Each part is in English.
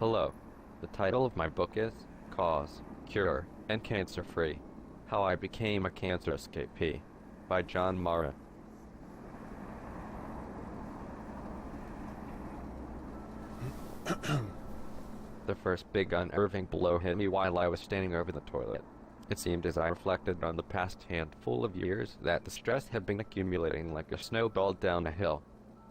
Hello. The title of my book is Cause, Cure, and Cancer-Free: How I Became a Cancer Escapee by John Marra. The first big unnerving blow hit me while I was standing over the toilet. It seemed as I reflected on the past handful of years that the stress had been accumulating like a snowball down a hill.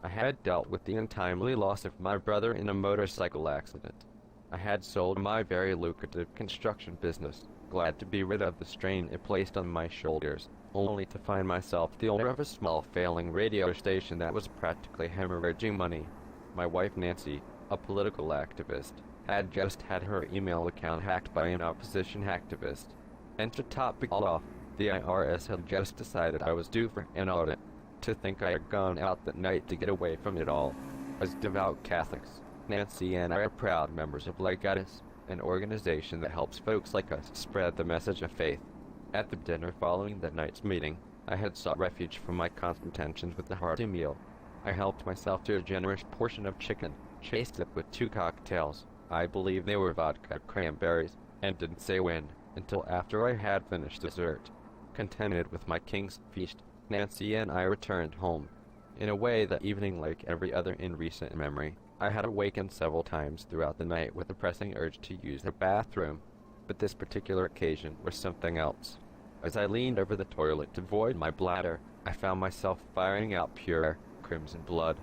I had dealt with the untimely loss of my brother in a motorcycle accident. I had sold my very lucrative construction business, glad to be rid of the strain it placed on my shoulders, only to find myself the owner of a small failing radio station that was practically hemorrhaging money. My wife Nancy, a political activist, had just had her email account hacked by an opposition hacktivist. And to top it all off, the IRS had just decided I was due for an audit. To think I had gone out that night to get away from it all. As devout Catholics, Nancy and I are proud members of Legatus, an organization that helps folks like us spread the message of faith. At the dinner following that night's meeting, I had sought refuge from my constant tensions with a hearty meal. I helped myself to a generous portion of chicken, chased it with 2 cocktails. I believe they were vodka cranberries, and didn't say when, until after I had finished dessert. Contented with my king's feast, Nancy and I returned home. In a way, that evening, like every other in recent memory, I had awakened several times throughout the night with a pressing urge to use the bathroom. But this particular occasion was something else. As I leaned over the toilet to void my bladder, I found myself firing out pure, crimson blood.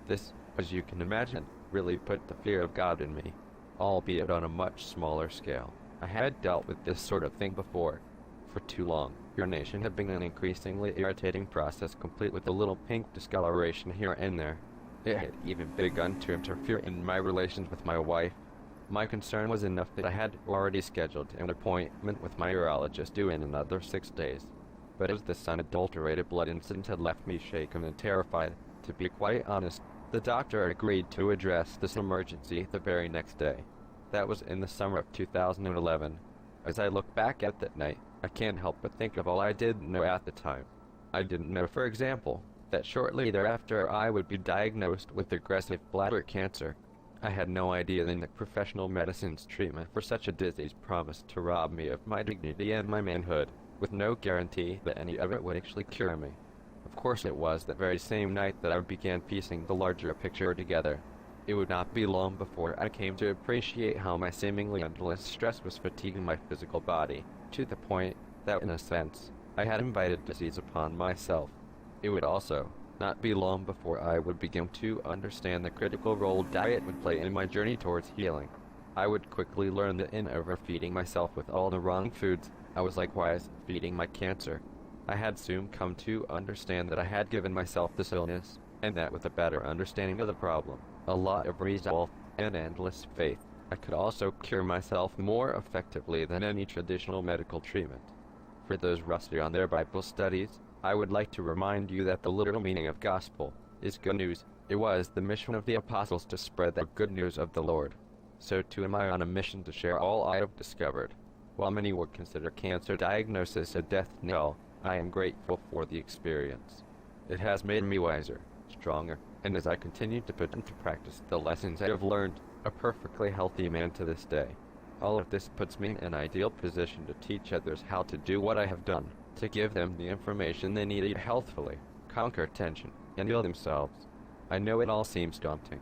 This, as you can imagine, really put the fear of God in me, albeit on a much smaller scale. I had dealt with this sort of thing before. For too long, urination had been an increasingly irritating process, complete with a little pink discoloration here and there. It had even begun to interfere in my relations with my wife. My concern was enough that I had already scheduled an appointment with my urologist due in another 6 days. But as this unadulterated blood incident had left me shaken and terrified, to be quite honest, the doctor agreed to address this emergency the very next day. That was in the summer of 2011. As I look back at that night, I can't help but think of all I didn't know at the time. I didn't know, for example, that shortly thereafter I would be diagnosed with aggressive bladder cancer. I had no idea then that professional medicine's treatment for such a disease promised to rob me of my dignity and my manhood, with no guarantee that any of it would actually cure me. Of course, it was that very same night that I began piecing the larger picture together. It would not be long before I came to appreciate how my seemingly endless stress was fatiguing my physical body, to the point that, in a sense, I had invited disease upon myself. It would also not be long before I would begin to understand the critical role diet would play in my journey towards healing. I would quickly learn that in overfeeding myself with all the wrong foods, I was likewise feeding my cancer. I had soon come to understand that I had given myself this illness, and that with a better understanding of the problem, a lot of resolve, and endless faith, I could also cure myself more effectively than any traditional medical treatment. For those rusty on their Bible studies, I would like to remind you that the literal meaning of gospel is good news. It was the mission of the apostles to spread the good news of the Lord. So too am I on a mission to share all I have discovered. While many would consider cancer diagnosis a death knell, I am grateful for the experience. It has made me wiser, stronger, and as I continue to put into practice the lessons I have learned, a perfectly healthy man to this day. All of this puts me in an ideal position to teach others how to do what I have done, to give them the information they need to healthfully conquer tension and heal themselves. I know it all seems daunting.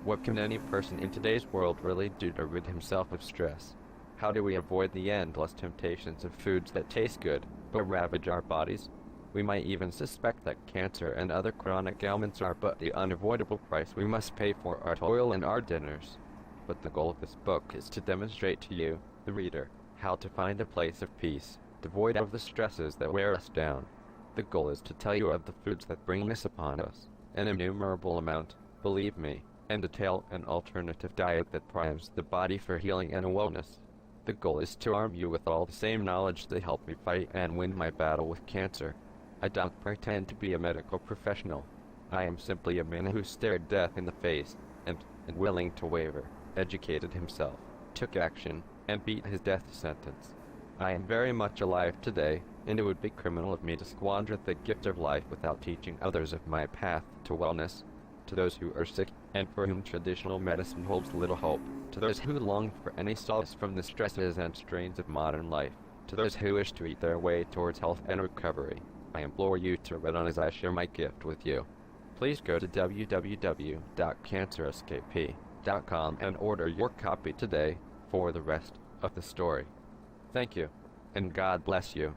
What can any person in today's world really do to rid himself of stress? How do we avoid the endless temptations of foods that taste good but ravage our bodies? We might even suspect that cancer and other chronic ailments are but the unavoidable price we must pay for our toil and our dinners. But the goal of this book is to demonstrate to you, the reader, how to find a place of peace, devoid of the stresses that wear us down. The goal is to tell you of the foods that bring this upon us, an innumerable amount, believe me, and detail an alternative diet that primes the body for healing and wellness. The goal is to arm you with all the same knowledge that helped me fight and win my battle with cancer. I don't pretend to be a medical professional. I am simply a man who stared death in the face, and willing to waver, educated himself, took action, and beat his death sentence. I am very much alive today, and it would be criminal of me to squander the gift of life without teaching others of my path to wellness. to those who are sick, and for whom traditional medicine holds little hope, to those who long for any solace from the stresses and strains of modern life, to those who wish to eat their way towards health and recovery, I implore you to read on as I share my gift with you. Please go to www.cancerescapee.com and order your copy today for the rest of the story. Thank you, and God bless you.